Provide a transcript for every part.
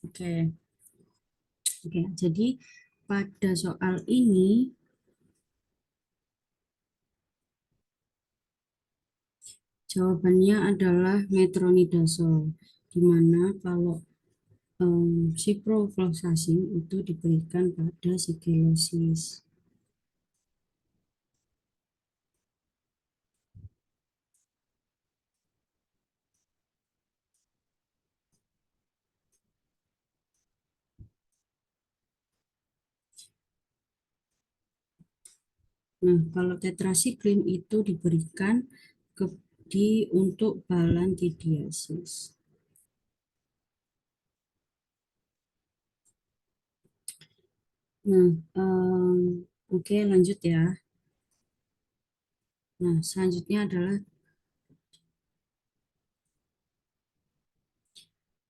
Oke, oke. Jadi pada soal ini jawabannya adalah metronidazole, di mana kalau ciprofloxacin itu diberikan pada sigelosis. Nah, kalau tetrasiklin itu diberikan ke, untuk balantidiasis. Nah, oke lanjut ya. Nah, selanjutnya adalah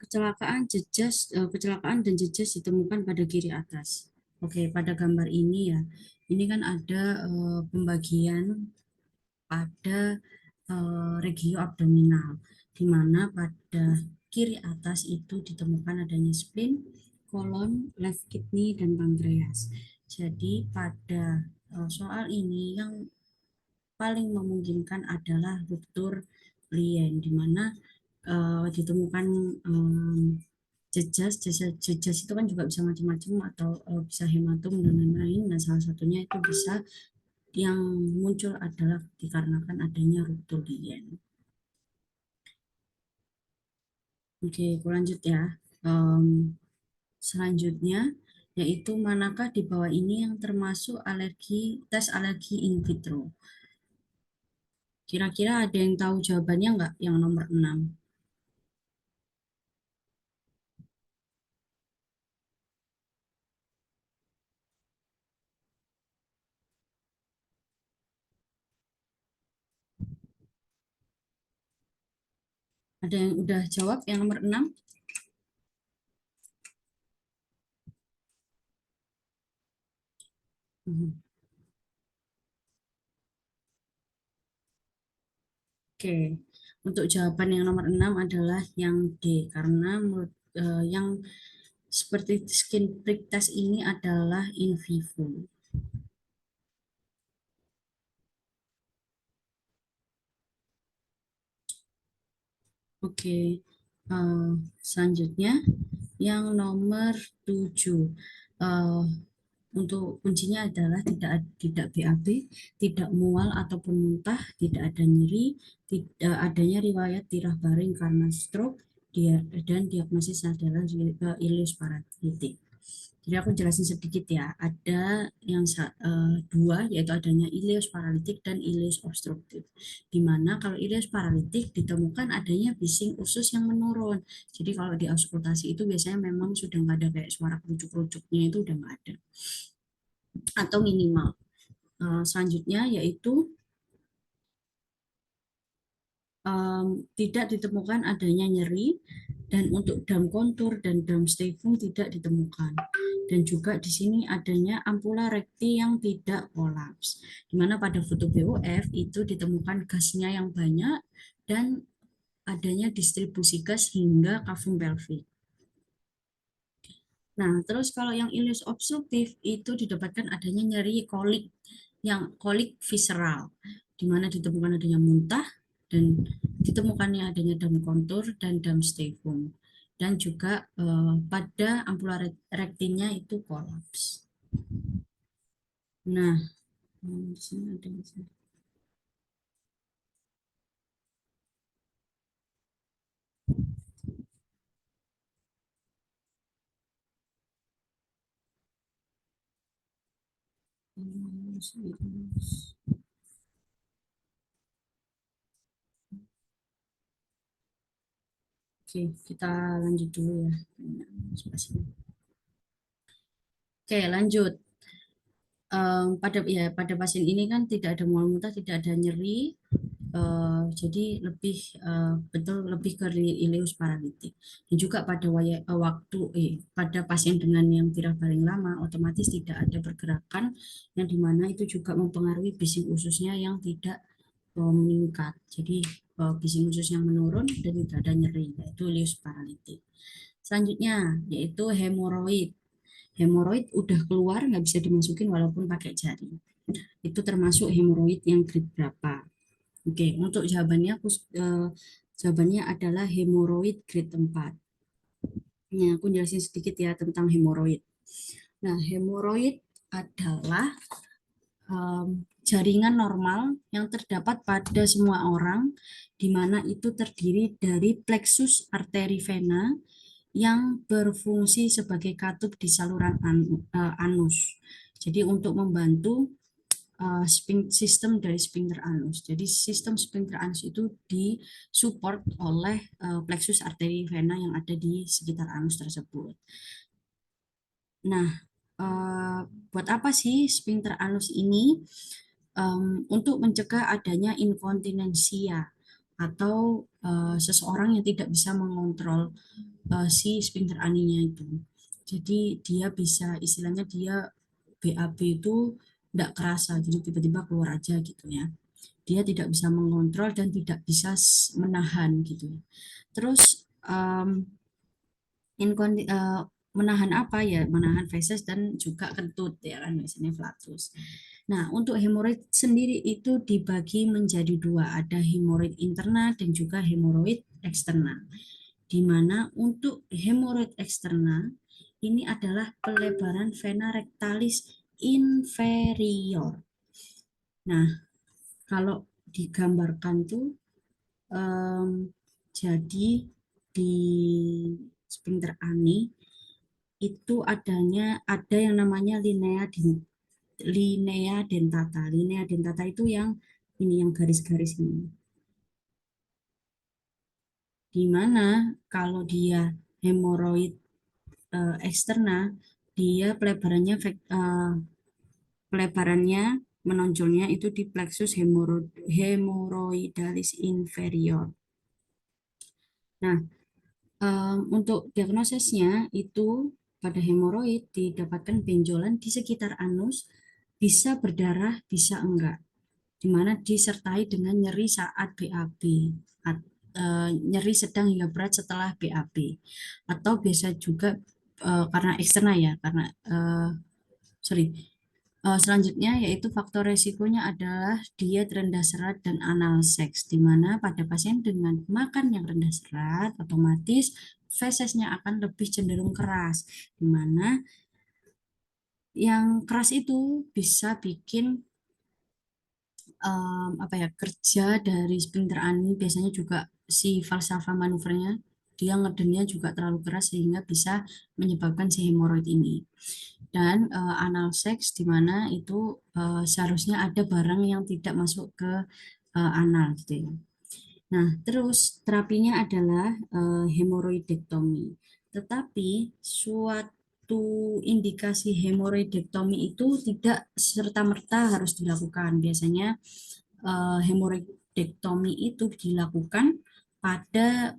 kecelakaan dan jejas ditemukan pada kiri atas. Oke, pada gambar ini ya, ini kan ada pembagian pada regio abdominal, di mana pada kiri atas itu ditemukan adanya spleen, kolon, left kidney, dan pankreas. Jadi pada soal ini yang paling memungkinkan adalah ruptur lien, di mana ditemukan jejas itu kan juga bisa macam-macam atau bisa hematom dan lain-lain. Nah, salah satunya itu bisa yang muncul adalah dikarenakan adanya ruptur lien. Oke, aku lanjut ya. Em, Selanjutnya yaitu manakah di bawah ini yang termasuk tes alergi in vitro? Kira-kira ada yang tahu jawabannya nggak? Yang nomor 6. Ada yang udah jawab yang nomor 6? Mhm. Oke, untuk jawaban yang nomor 6 adalah yang D, karena yang seperti skin prick test ini adalah in vivo. Oke, selanjutnya yang nomor 7. Eh, untuk kuncinya adalah tidak BAB, tidak mual ataupun muntah, tidak ada nyeri, tidak adanya riwayat tirah baring karena stroke, dan diagnosis adalah ileus paralitik. Jadi aku jelasin sedikit ya. Ada yang dua, yaitu adanya ileus paralitik dan ileus obstruktif. Di mana kalau ileus paralitik ditemukan adanya bising usus yang menurun. Jadi kalau di auskultasi itu biasanya memang sudah nggak ada kayak suara kerucuk-kerucuknya, itu udah nggak ada atau minimal. Selanjutnya yaitu tidak ditemukan adanya nyeri, dan untuk dam kontur dan dam stefum tidak ditemukan. Dan juga di sini adanya ampula rekti yang tidak kolaps. Di mana pada foto BOF itu ditemukan gasnya yang banyak dan adanya distribusi gas hingga kafum pelvik. Nah, terus kalau yang ileus obstruktif itu didapatkan adanya nyeri kolik, yang kolik visceral, di mana ditemukan adanya muntah dan ditemukannya adanya dam kontur dan dam stefum. Dan juga pada ampula rektinnya itu kolaps. Nah, di sini ada Oke, kita lanjut dulu ya. Oke, lanjut. Pada pasien ini kan tidak ada mual muntah, tidak ada nyeri, Jadi lebih betul lebih ke ileus paralitik. Dan juga pada pada pasien dengan yang viral baring lama otomatis tidak ada pergerakan yang dimana itu juga mempengaruhi bising ususnya yang tidak meningkat. Jadi bising usus yang menurun dan tidak ada nyeri, yaitu ileus paralitik. Selanjutnya yaitu hemoroid. Hemoroid udah keluar nggak bisa dimasukin walaupun pakai jari. Itu termasuk hemoroid yang grade berapa? Oke, untuk jawabannya adalah hemoroid grade 4. Nah, aku jelasin sedikit ya tentang hemoroid. Nah, hemoroid adalah jaringan normal yang terdapat pada semua orang, di mana itu terdiri dari plexus arteri vena yang berfungsi sebagai katup di saluran anus. Jadi untuk membantu sistem dari sphincter anus. Jadi sistem sphincter anus itu disupport oleh plexus arteri vena yang ada di sekitar anus tersebut. Nah, buat apa sih sphincter anus ini? Untuk mencegah adanya inkontinensia atau seseorang yang tidak bisa mengontrol si sphincter aninya itu. Jadi dia bisa istilahnya dia BAB itu tidak kerasa, jadi tiba-tiba keluar aja gitu ya. Dia tidak bisa mengontrol dan tidak bisa menahan gitu ya. Terus menahan apa ya? Menahan feses dan juga kentut ya kan biasanya flatus. Nah, untuk hemoroid sendiri itu dibagi menjadi dua, ada hemoroid interna dan juga hemoroid eksterna. Di mana untuk hemoroid eksterna ini adalah pelebaran vena rectalis inferior. Nah, kalau digambarkan tuh em, jadi di sphincter ani itu ada yang namanya linea dentata. Linea dentata itu yang ini yang garis-garis ini. Di mana kalau dia hemoroid eksterna, dia pelebarannya menonjolnya itu di plexus hemoroidalis inferior. Nah, untuk diagnosisnya itu pada hemoroid didapatkan benjolan di sekitar anus, bisa berdarah, bisa enggak, di mana disertai dengan nyeri saat BAB, nyeri sedang hingga berat setelah BAB, atau biasa juga karena eksterna ya, karena sorry. Selanjutnya yaitu faktor resikonya adalah diet rendah serat dan anal seks, di mana pada pasien dengan makan yang rendah serat otomatis fesesnya akan lebih cenderung keras, di mana yang keras itu bisa bikin apa ya kerja dari sphincter ani, biasanya juga si falsafa manuvernya dia ngedennya juga terlalu keras sehingga bisa menyebabkan si hemoroid ini. Dan anal seks di mana itu seharusnya ada barang yang tidak masuk ke anal gitu ya. Nah, terus terapinya adalah hemoroidektomi. Tetapi suatu indikasi hemoroidektomi itu tidak serta-merta harus dilakukan. Biasanya hemoroidektomi itu dilakukan pada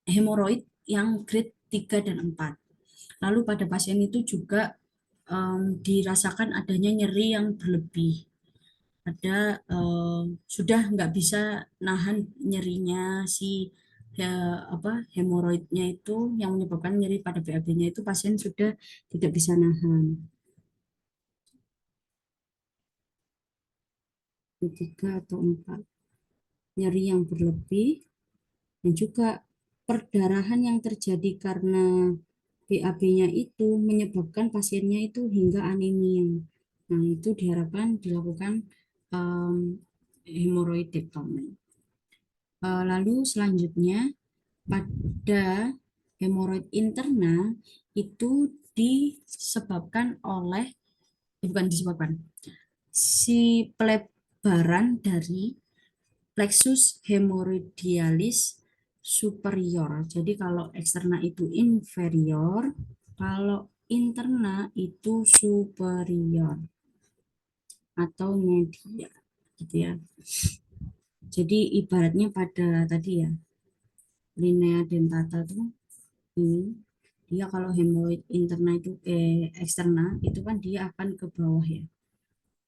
hemoroid yang grade 3 dan 4. Lalu pada pasien itu juga dirasakan adanya nyeri yang berlebih. Ada sudah nggak bisa nahan nyerinya si ya, apa hemoroidnya itu yang menyebabkan nyeri pada BAB-nya itu pasien sudah tidak bisa nahan. Tiga atau 4 nyeri yang berlebih dan juga perdarahan yang terjadi karena BAB-nya itu menyebabkan pasiennya itu hingga anemia. Nah, itu diharapkan dilakukan um, hemoroidektomi. Lalu selanjutnya pada hemoroid interna itu disebabkan oleh bukan disebabkan si pelebaran dari plexus hemoroidialis superior. Jadi kalau eksterna itu inferior, kalau interna itu superior atau media gitu ya. Jadi ibaratnya pada tadi ya, linea dentata tuh ini, dia kalau hemoroid interna itu eksterna itu kan dia akan ke bawah ya.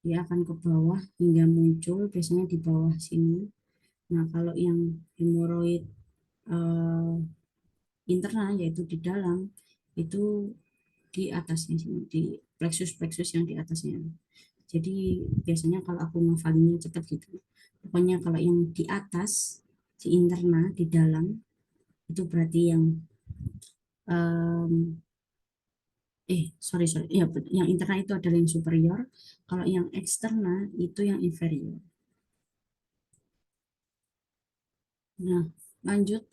Dia akan ke bawah hingga muncul biasanya di bawah sini. Nah, kalau yang hemoroid eh, internal yaitu di dalam itu di atasnya sini, di plexus-plexus yang di atasnya. Jadi biasanya kalau aku ngafalinnya cepat gitu. Pokoknya kalau yang di atas, di interna, di dalam, itu berarti yang em, sorry sorry ya, yang interna itu adalah yang superior. Kalau yang eksterna itu yang inferior. Nah, lanjut.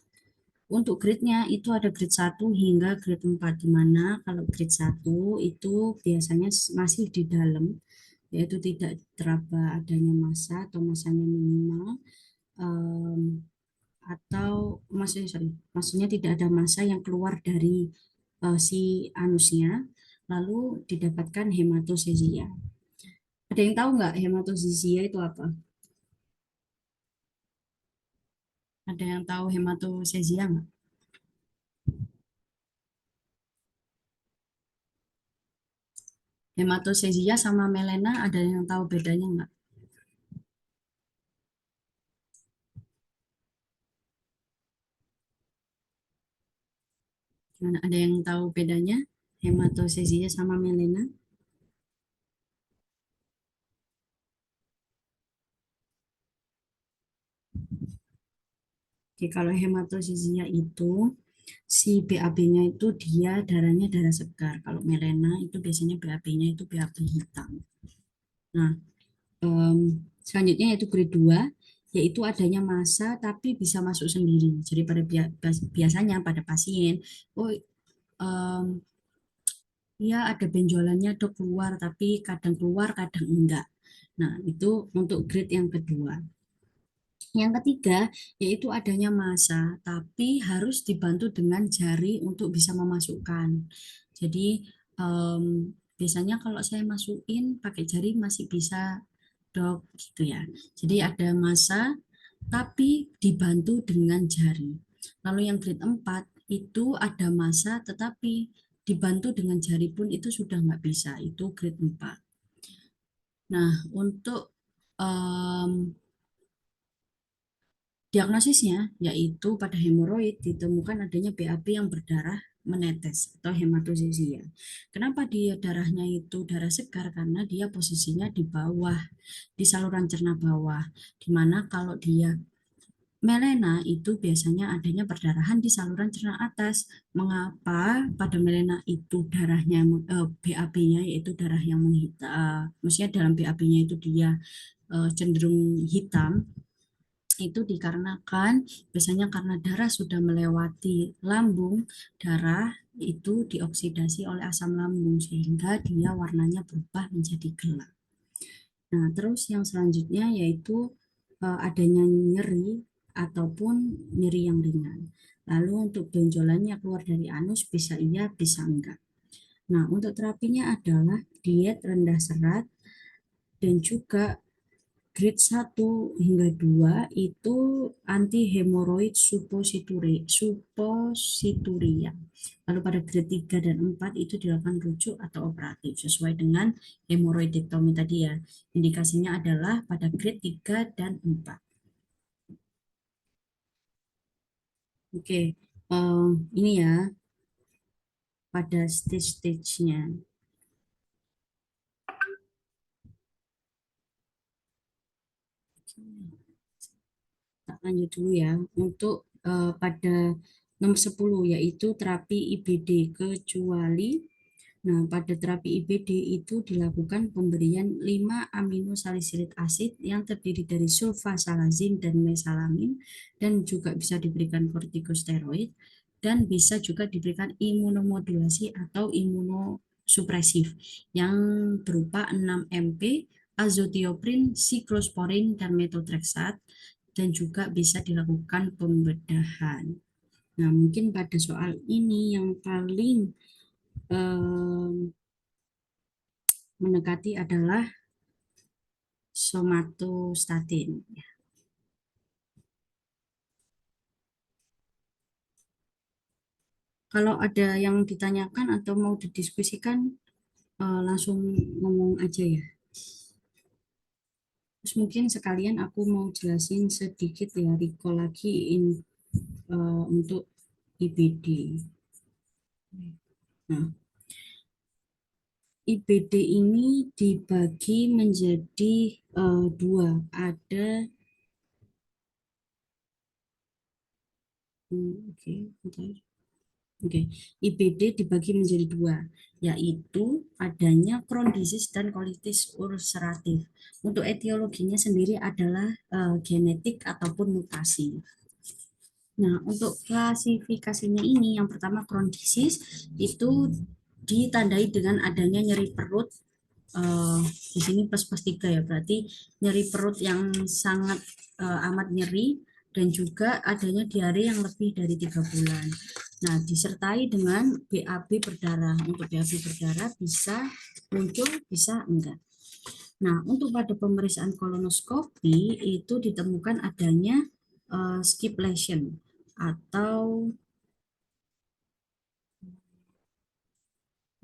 Untuk grade-nya itu ada grade 1 hingga grade 4, di mana kalau grade 1 itu biasanya masih di dalam, yaitu tidak teraba adanya massa atau massanya minimal, em, atau maksudnya sorry, maksudnya tidak ada massa yang keluar dari si anusnya, lalu didapatkan hematosesia. Ada yang tahu nggak hematosesia itu apa? Ada yang tahu hematosesia nggak? Hematosesia sama melena ada yang tahu bedanya nggak? Gimana? Ada yang tahu bedanya hematosesia sama melena? Oke, kalau hematosesia itu si BAB-nya itu dia darahnya darah segar. Kalau melena itu biasanya BAB-nya itu BAB hitam. Nah, em, selanjutnya yaitu grade 2, yaitu adanya massa tapi bisa masuk sendiri. Jadi pada biasanya pada pasien, oh em, ya ada benjolannya dok keluar, tapi kadang keluar kadang enggak. Nah, itu untuk grade yang kedua. Yang ketiga, yaitu adanya massa, tapi harus dibantu dengan jari untuk bisa memasukkan. Jadi, em, biasanya kalau saya masukin pakai jari masih bisa, dok, gitu ya. Jadi ada massa, tapi dibantu dengan jari. Lalu yang grade 4 itu ada massa, tetapi dibantu dengan jari pun itu sudah nggak bisa. Itu grade 4. Nah, untuk em, diagnosisnya yaitu pada hemoroid ditemukan adanya BAB yang berdarah menetes atau hematosesia. Kenapa dia darahnya itu darah segar? Karena dia posisinya di bawah, di saluran cerna bawah. Dimana kalau dia melena itu biasanya adanya perdarahan di saluran cerna atas. Mengapa pada melena itu darahnya BAB-nya yaitu darah yang menghitam, maksudnya dalam BAB-nya itu dia cenderung hitam, itu dikarenakan biasanya karena darah sudah melewati lambung, darah itu dioksidasi oleh asam lambung sehingga dia warnanya berubah menjadi gelap. Nah, terus yang selanjutnya yaitu adanya nyeri ataupun nyeri yang ringan. Lalu untuk benjolannya keluar dari anus bisa iya, bisa enggak. Nah, untuk terapinya adalah diet rendah serat dan juga grade 1 hingga 2 itu anti hemoroid suppositoria. Lalu pada grade 3 dan 4 itu dilakukan rujuk atau operatif sesuai dengan hemoroidektomi tadi ya. Indikasinya adalah pada grade 3 dan 4. Oke, ini ya pada stage-stage-nya. Tak lanjut dulu ya. Untuk pada nomor 10 yaitu terapi IBD kecuali. Nah, pada terapi IBD itu dilakukan pemberian 5 aminosalisilit asid yang terdiri dari sulfasalazin dan mesalamin, dan juga bisa diberikan kortikosteroid, dan bisa juga diberikan imunomodulasi atau imunosupresif yang berupa 6 MP, azotioprin, siklosporin, dan metotrexat, dan juga bisa dilakukan pembedahan. Nah, mungkin pada soal ini yang paling em, mendekati adalah somatostatin. Kalau ada yang ditanyakan atau mau didiskusikan, langsung ngomong aja ya. Terus mungkin sekalian aku mau jelasin sedikit ya, recall lagi untuk IBD. Nah, IBD ini dibagi menjadi dua. Ada, oke, bentar. Oke, IBD dibagi menjadi dua, yaitu adanya Crohn disease dan colitis ulceratif. Untuk etiologinya sendiri adalah genetik ataupun mutasi. Nah, untuk klasifikasinya ini, yang pertama Crohn disease itu ditandai dengan adanya nyeri perut. Di sini plus 3 ya, berarti nyeri perut yang sangat amat nyeri dan juga adanya diare yang lebih dari 3 bulan. Nah, disertai dengan BAB berdarah. Untuk BAB berdarah bisa muncul, bisa enggak. Nah, untuk pada pemeriksaan kolonoskopi itu ditemukan adanya skip lesion atau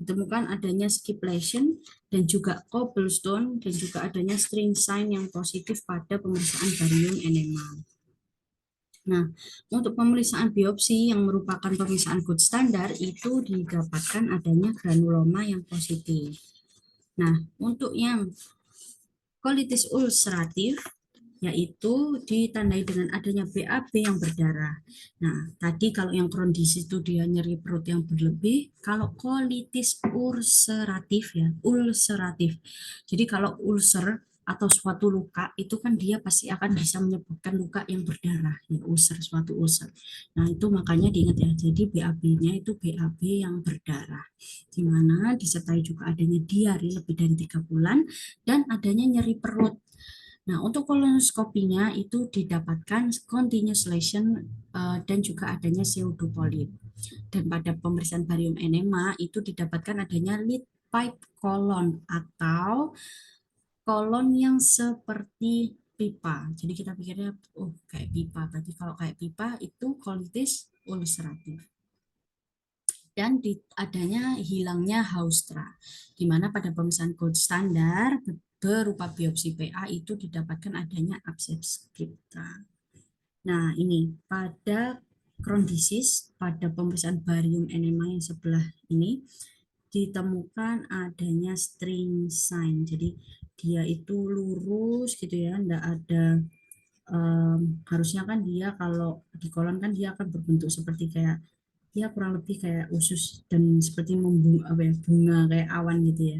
ditemukan adanya skip lesion dan juga cobblestone dan juga adanya string sign yang positif pada pemeriksaan barium enema. Nah, untuk pemeriksaan biopsi yang merupakan pemeriksaan gold standar itu didapatkan adanya granuloma yang positif. Nah, untuk yang colitis ulceratif yaitu ditandai dengan adanya BAB yang berdarah. Nah, tadi kalau yang Crohn disease itu dia nyeri perut yang berlebih, kalau colitis ulceratif ya, ulceratif. Jadi kalau ulcer atau suatu luka itu kan dia pasti akan bisa menyebabkan luka yang berdarah, ya ulcer, suatu ulcer. Nah, itu makanya diingat ya, jadi BAB-nya itu BAB yang berdarah, di mana disertai juga adanya diare lebih dari 3 bulan dan adanya nyeri perut. Nah, untuk kolonoskopinya itu didapatkan continuous lesion dan juga adanya pseudopolip. Dan pada pemeriksaan barium enema itu didapatkan adanya lead pipe colon atau kolon yang seperti pipa. Jadi kita pikirnya, oh kayak pipa. Berarti kalau kayak pipa itu colitis ulceratif. Dan adanya hilangnya Haustra, di mana pada pemeriksaan gold standar berupa biopsi PA itu didapatkan adanya abses crypta. Nah, ini pada Crohn disease, pada pemeriksaan barium enema yang sebelah ini, ditemukan adanya string sign. Jadi dia itu lurus gitu ya, enggak ada harusnya kan dia kalau di kolon kan dia akan berbentuk seperti kayak ya kurang lebih kayak usus dan seperti apa ya, bunga kayak awan gitu ya.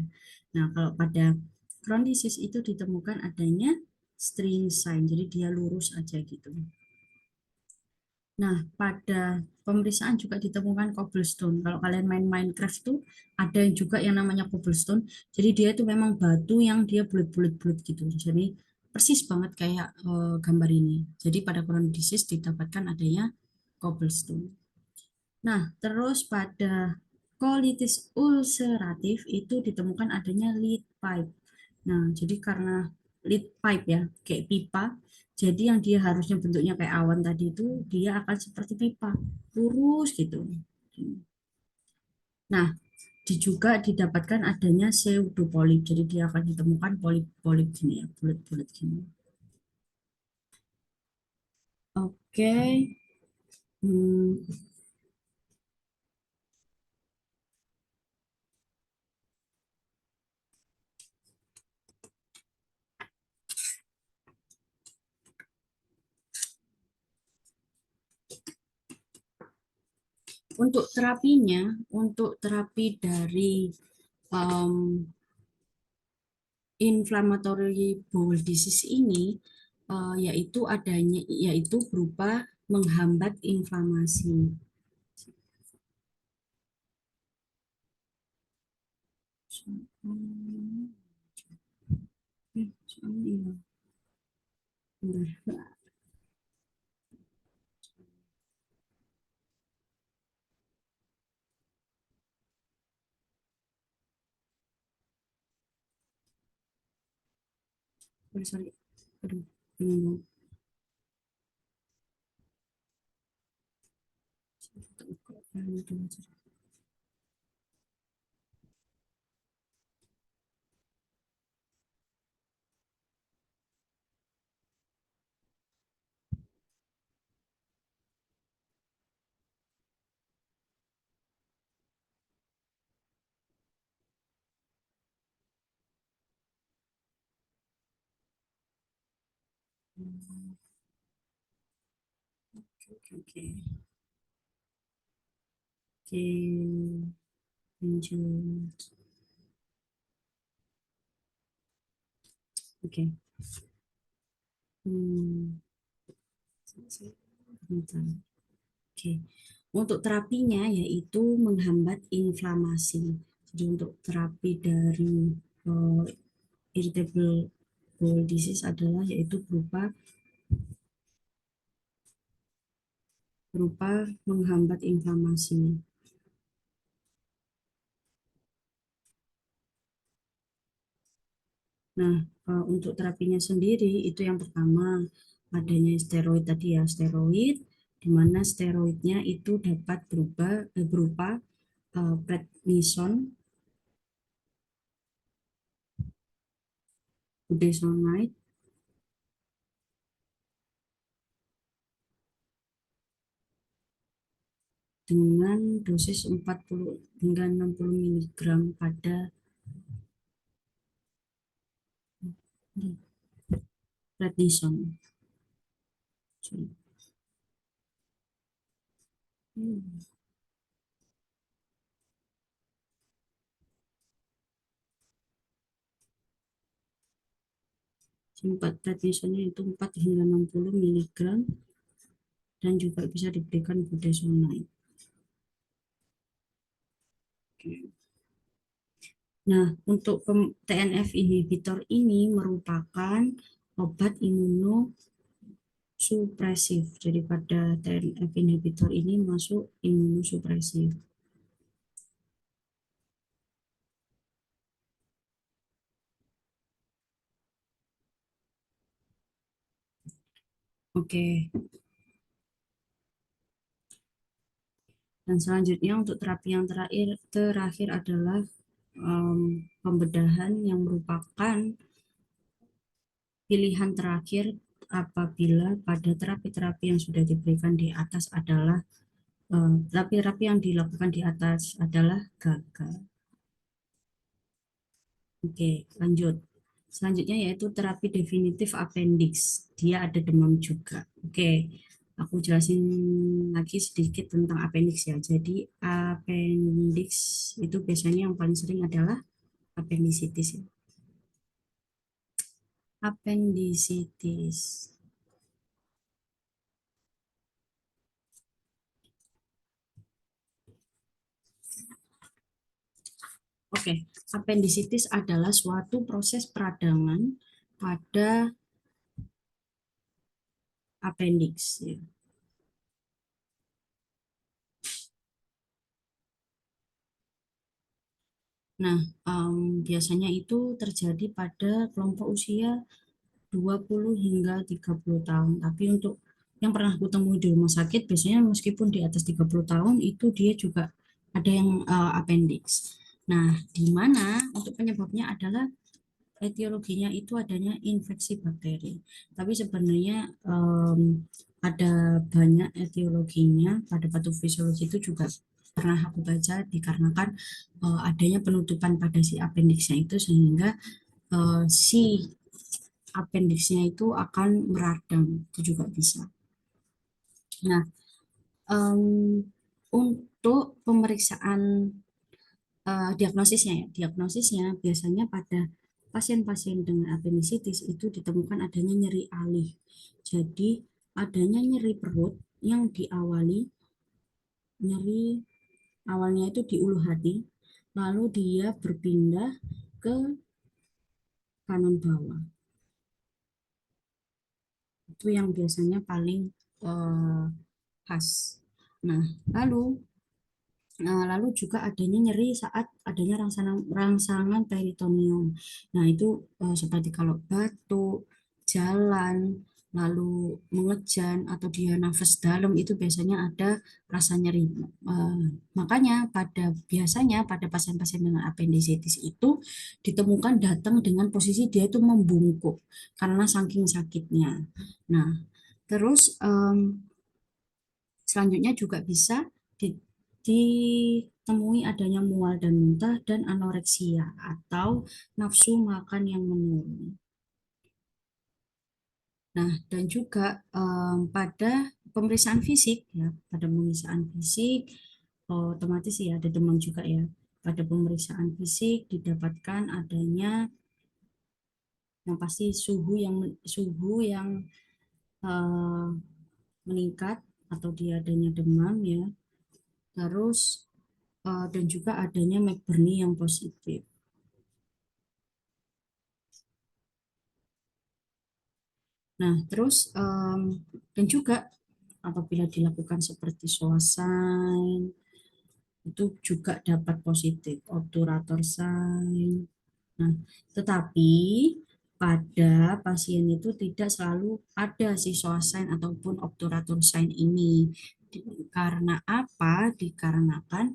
Nah, kalau pada Crohn disease itu ditemukan adanya string sign, jadi dia lurus aja gitu. Nah, pada pemeriksaan juga ditemukan cobblestone. Kalau kalian main Minecraft tuh ada juga yang namanya cobblestone. Jadi dia itu memang batu yang dia bulat-bulat gitu. Jadi persis banget kayak gambar ini. Jadi pada Crohn disease didapatkan adanya cobblestone. Nah, terus pada colitis ulceratif itu ditemukan adanya lead pipe. Nah, jadi karena lead pipe ya, kayak pipa, jadi yang dia harusnya bentuknya kayak awan tadi itu, dia akan seperti pipa, lurus gitu. Nah, juga didapatkan adanya pseudopolip, jadi dia akan ditemukan polip-polip gini ya, bulat-bulat gini. Oke, hmm, untuk terapinya, untuk terapi dari um, inflammatory bowel disease ini yaitu berupa menghambat inflamasi. Sorry. Aduh, bingung. Oke, oke, lanjut. Oke. Hmm, bentar. Oke. Untuk terapinya yaitu menghambat inflamasi. Jadi untuk terapi dari eh, irritable bowel disease adalah yaitu berupa berupa menghambat inflamasi. Nah, untuk terapinya sendiri itu yang pertama adanya steroid tadi ya, steroid di mana steroidnya itu dapat berupa prednison, budesonide dengan dosis 40 hingga 60 miligram pada prednison. Sempat prednisonnya itu 4 hingga 60 miligram dan juga bisa diberikan budesonide. Nah, untuk TNF inhibitor ini merupakan obat imunosupresif. Jadi pada TNF inhibitor ini masuk imunosupresif. Oke, dan selanjutnya untuk terapi yang terakhir adalah pembedahan yang merupakan pilihan terakhir apabila pada terapi-terapi yang sudah diberikan di atas adalah terapi-terapi yang dilakukan di atas adalah gagal. Oke, lanjut. Selanjutnya yaitu terapi definitif appendix. Dia ada demam juga. Oke, aku jelasin lagi sedikit tentang appendix ya. Jadi appendix itu biasanya yang paling sering adalah appendicitis ya. Appendicitis. Oke, appendicitis adalah suatu proses peradangan pada appendix ya. Nah, biasanya itu terjadi pada kelompok usia 20 hingga 30 tahun. Tapi untuk yang pernah aku temui di rumah sakit, biasanya meskipun di atas 30 tahun, itu dia juga ada yang appendix. Nah, di mana untuk penyebabnya adalah etiologinya itu adanya infeksi bakteri. Tapi sebenarnya ada banyak etiologinya pada patofisiologi itu juga pernah aku baca dikarenakan adanya penutupan pada si appendixnya itu sehingga si appendixnya itu akan meradang, itu juga bisa. Nah, em, untuk pemeriksaan diagnosisnya ya, diagnosisnya biasanya pada pasien-pasien dengan appendicitis itu ditemukan adanya nyeri alih. Jadi adanya nyeri perut yang diawali nyeri awalnya itu di ulu hati, lalu dia berpindah ke kanan bawah. Itu yang biasanya paling eh, khas. Nah, lalu lalu juga adanya nyeri saat adanya rangsangan, rangsangan peritoneum. Nah, itu seperti kalau batuk, jalan, lalu mengejan atau dia nafas dalam itu biasanya ada rasa nyeri. Eh, Makanya biasanya pada pasien-pasien dengan apendisitis itu ditemukan datang dengan posisi dia itu membungkuk karena saking sakitnya. Nah, terus selanjutnya juga bisa ditemui adanya mual dan muntah dan anoreksia atau nafsu makan yang menurun. Nah, dan juga pada pemeriksaan fisik ya, pada pemeriksaan fisik otomatis ya ada demam juga ya. Pada pemeriksaan fisik didapatkan adanya yang pasti suhu yang eh, meningkat atau dia adanya demam ya. Terus dan juga adanya McBurney yang positif. Nah, terus dan juga apabila dilakukan seperti soasign itu juga dapat positif obturator sign. Nah, tetapi pada pasien itu tidak selalu ada si soasign ataupun obturator sign ini. Karena apa? Dikarenakan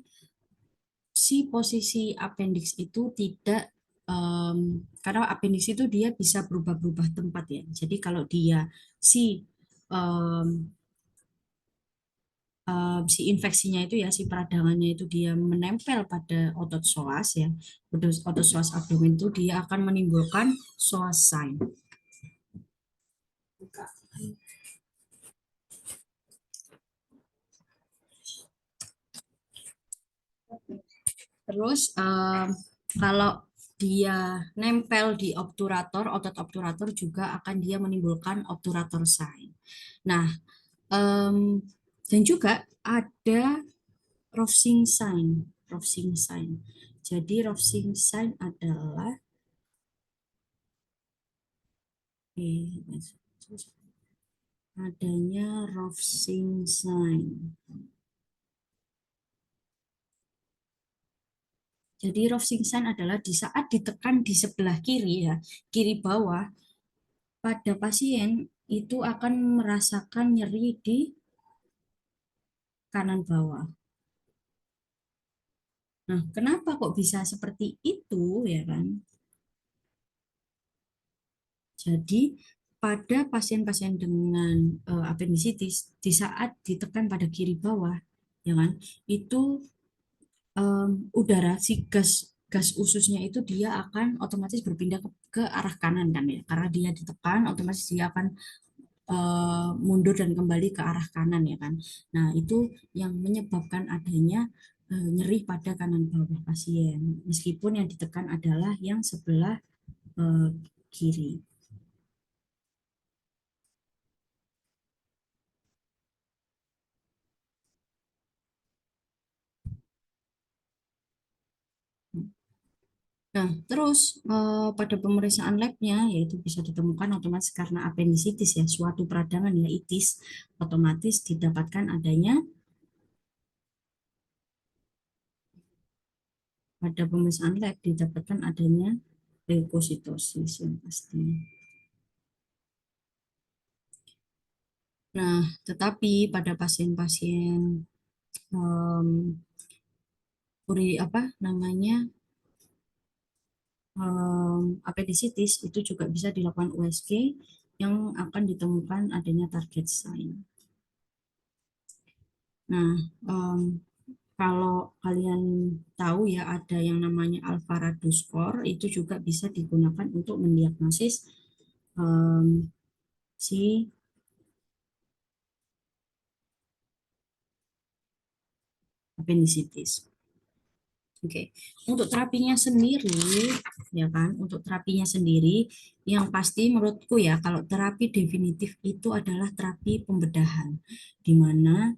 si posisi appendix itu tidak karena appendix itu dia bisa berubah-berubah tempat ya. Jadi kalau dia si em, si infeksinya itu ya si peradangannya itu dia menempel pada otot psoas ya, otot psoas abdomen itu dia akan menimbulkan psoas sign. Terus kalau dia nempel di obturator, otot obturator juga akan dia menimbulkan obturator sign. Nah, em, dan juga ada Rovsing sign. Rovsing sign. Jadi Rovsing sign adalah adanya Rovsing sign. Jadi Rovsing sign adalah di saat ditekan di sebelah kiri ya, kiri bawah, pada pasien itu akan merasakan nyeri di kanan bawah. Nah, kenapa kok bisa seperti itu ya kan? Jadi pada pasien-pasien dengan appendicitis di saat ditekan pada kiri bawah, ya kan, itu udara si gas gas ususnya itu dia akan otomatis berpindah ke arah kanan kan ya, karena dia ditekan otomatis dia akan mundur dan kembali ke arah kanan ya kan. Nah, itu yang menyebabkan adanya nyeri pada kanan bawah pasien. Meskipun yang ditekan adalah yang sebelah eh, kiri. Nah, terus pada pemeriksaan labnya yaitu bisa ditemukan otomatis karena apendisitis ya, suatu peradangan ya itis, otomatis didapatkan adanya pada pemeriksaan lab didapatkan adanya leukositosis yang pasti. Nah, tetapi pada pasien-pasien um, apa namanya apendisitis itu juga bisa dilakukan USG yang akan ditemukan adanya target sign. Nah, um, kalau kalian tahu ya ada yang namanya Alvarado score itu juga bisa digunakan untuk mendiagnosis um, si apendisitis. Oke, untuk terapinya sendiri, ya kan, untuk terapinya sendiri, yang pasti menurutku ya, kalau terapi definitif itu adalah terapi pembedahan, di mana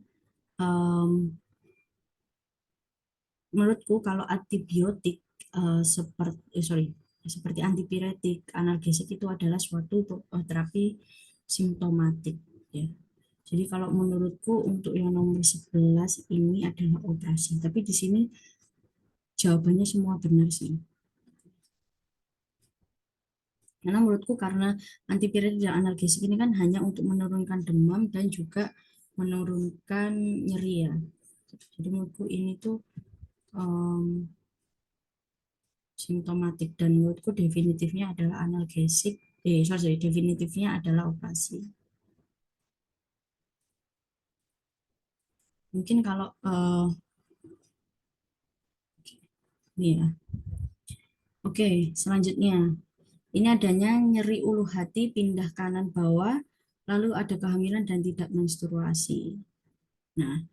menurutku kalau antibiotik seperti antipiretik, analgesik itu adalah suatu terapi simptomatik ya. Jadi kalau menurutku untuk yang nomor 11 ini adalah operasi. Tapi di sini jawabannya semua benar sih. Karena menurutku karena antipiretik dan analgesik ini kan hanya untuk menurunkan demam dan juga menurunkan nyeri ya. Jadi menurutku ini tuh em, simptomatik dan menurutku definitifnya adalah analgesik. Sorry, definitifnya adalah operasi. Mungkin kalau ini ya. Oke, selanjutnya. Ini adanya nyeri ulu hati pindah kanan bawah, lalu ada kehamilan dan tidak menstruasi. Nah,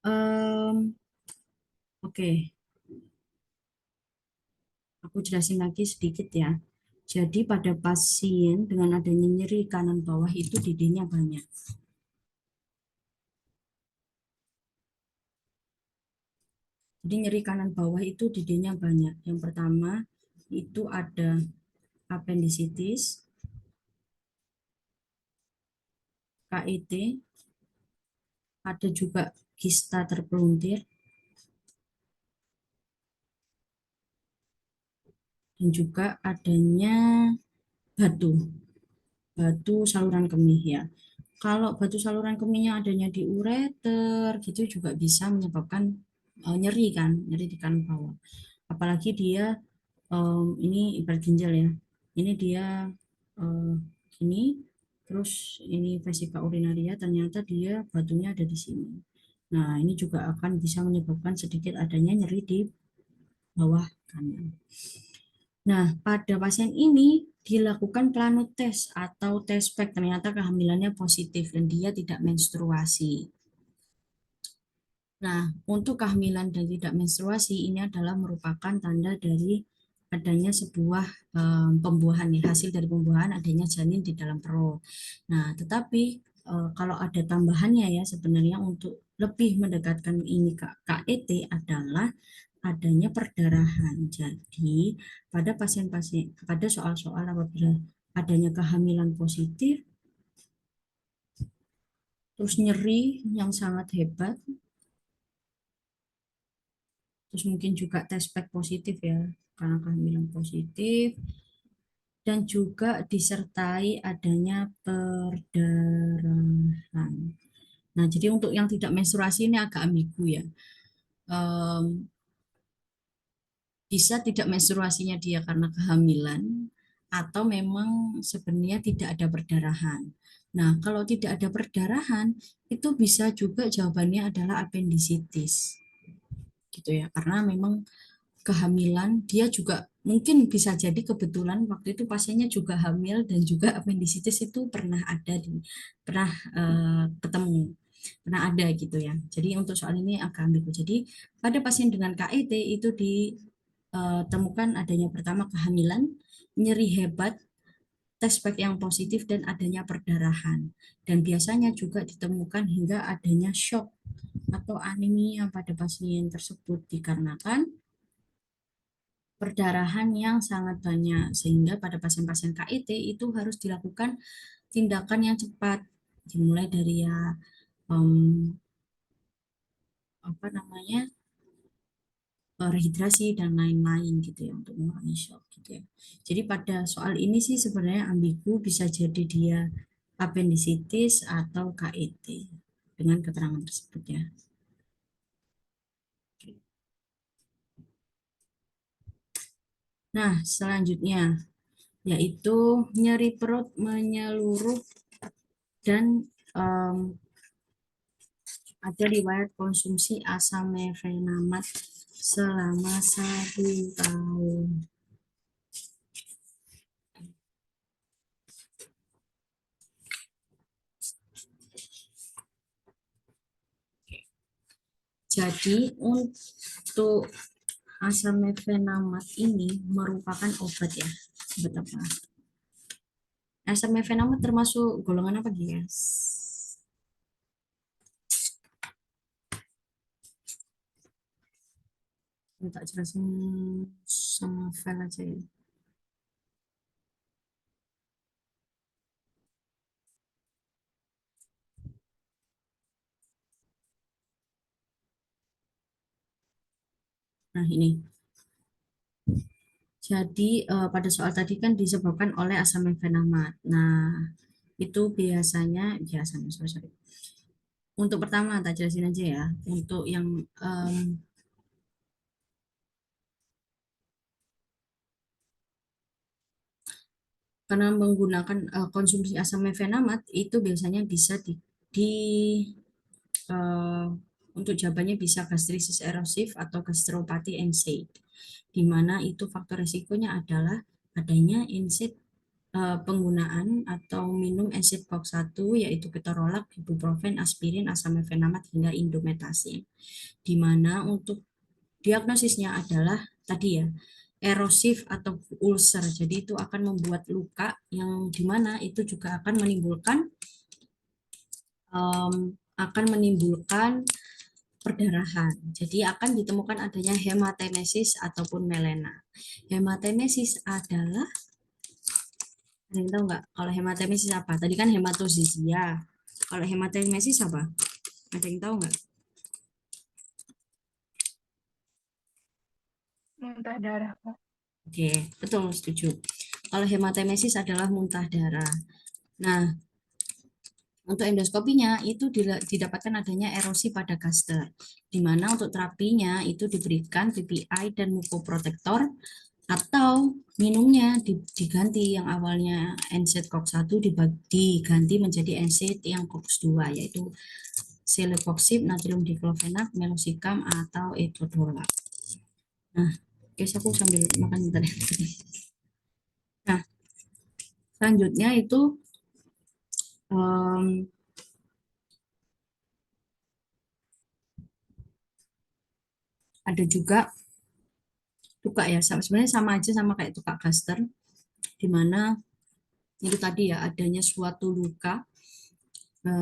em, oke, aku jelasin lagi sedikit ya. Jadi pada pasien dengan adanya nyeri kanan bawah itu didihnya banyak. Jadi nyeri kanan bawah itu didihnya banyak. Yang pertama itu ada appendicitis, KIT, ada juga kista terpeluntir, dan juga adanya batu, batu saluran kemih ya. Kalau batu saluran kemihnya adanya di ureter gitu juga bisa menyebabkan nyeri kan, nyeri di kanan bawah. Apalagi dia ini ibarat ginjal ya. Ini dia eh, ini terus ini vesika urinaria ternyata dia batunya ada di sini. Nah, ini juga akan bisa menyebabkan sedikit adanya nyeri di bawah kanan. Nah, pada pasien ini dilakukan plano tes atau tes pack, ternyata kehamilannya positif dan dia tidak menstruasi. Nah, untuk kehamilan dan tidak menstruasi ini adalah merupakan tanda dari adanya sebuah pembuahan ya, hasil dari pembuahan adanya janin di dalam perut. Nah, tetapi kalau ada tambahannya ya sebenarnya untuk lebih mendekatkan ini ke KET adalah adanya perdarahan. Jadi, pada pasien-pasien, pada soal-soal apabila adanya kehamilan positif, terus nyeri yang sangat hebat, terus mungkin juga tes pack positif ya, karena kehamilan positif, dan juga disertai adanya perdarahan. Nah, jadi untuk yang tidak menstruasi ini agak ambigu ya. Em, Bisa tidak menstruasinya dia karena kehamilan atau memang sebenarnya tidak ada perdarahan. Nah, kalau tidak ada perdarahan, itu bisa juga jawabannya adalah apendisitis. Gitu ya, karena memang kehamilan dia juga mungkin bisa jadi kebetulan waktu itu pasiennya juga hamil dan juga apendisitis itu pernah ada di pernah ketemu pernah ada gitu ya. Jadi untuk soal ini agak ambigu. Jadi pada pasien dengan KET itu ditemukan adanya pertama kehamilan, nyeri hebat, tes pack yang positif dan adanya perdarahan. Dan biasanya juga ditemukan hingga adanya shock atau anemia pada pasien tersebut dikarenakan perdarahan yang sangat banyak sehingga pada pasien-pasien KIT itu harus dilakukan tindakan yang cepat dimulai dari ya em, apa namanya rehidrasi dan lain-lain gitu ya untuk mengurangi shock gitu ya. Jadi pada soal ini sih sebenarnya ambigu bisa jadi dia apendisitis atau KIT dengan keterangan tersebut ya. Nah, selanjutnya yaitu nyeri perut menyeluruh dan em, ada riwayat konsumsi asam mefenamat selama 1 tahun. Jadi untuk asam mefenamat ini merupakan obat ya. Obat apa? Asam mefenamat termasuk golongan apa guys? Ini tak jelasin sama file aja ya. Nah ini. Jadi pada soal tadi kan disebabkan oleh asam mefenamat. Nah, itu biasanya, sorry, sorry. Untuk pertama tak jelasin aja ya. Untuk yang karena menggunakan konsumsi asam mefenamat itu biasanya bisa eh, untuk jawabannya bisa gastritis erosif atau gastropati NSAID, di mana itu faktor resikonya adalah adanya NSAID, penggunaan atau minum NSAID box 1 yaitu ketorolak, ibuprofen, aspirin, asam mefenamat hingga indomethacin, di mana untuk diagnosisnya adalah tadi ya erosif atau ulcer. Jadi itu akan membuat luka yang dimana itu juga akan menimbulkan perdarahan. Jadi akan ditemukan adanya hematemesis ataupun melena. Hematemesis adalah, ada yang tahu nggak? Kalau hematemesis apa? Tadi kan hematosis ya. Kalau hematemesis apa? Ada yang tahu nggak? Muntah darah, Kak. Oke, betul, setuju. Kalau hematemesis adalah muntah darah. Nah, untuk endoskopinya itu didapatkan adanya erosi pada gaster, di mana untuk terapinya itu diberikan PPI dan mukoprotektor atau minumnya diganti yang awalnya NSAID COX-1 diganti menjadi NSAID yang COX-2 yaitu celecoxib, natrium diklofenak, meloxicam atau etodola. Nah, guys aku sambil makan bentar ya. Nah, selanjutnya itu em, ada juga luka ya, sebenarnya sama aja sama kayak tukak gaster, di mana itu tadi ya adanya suatu luka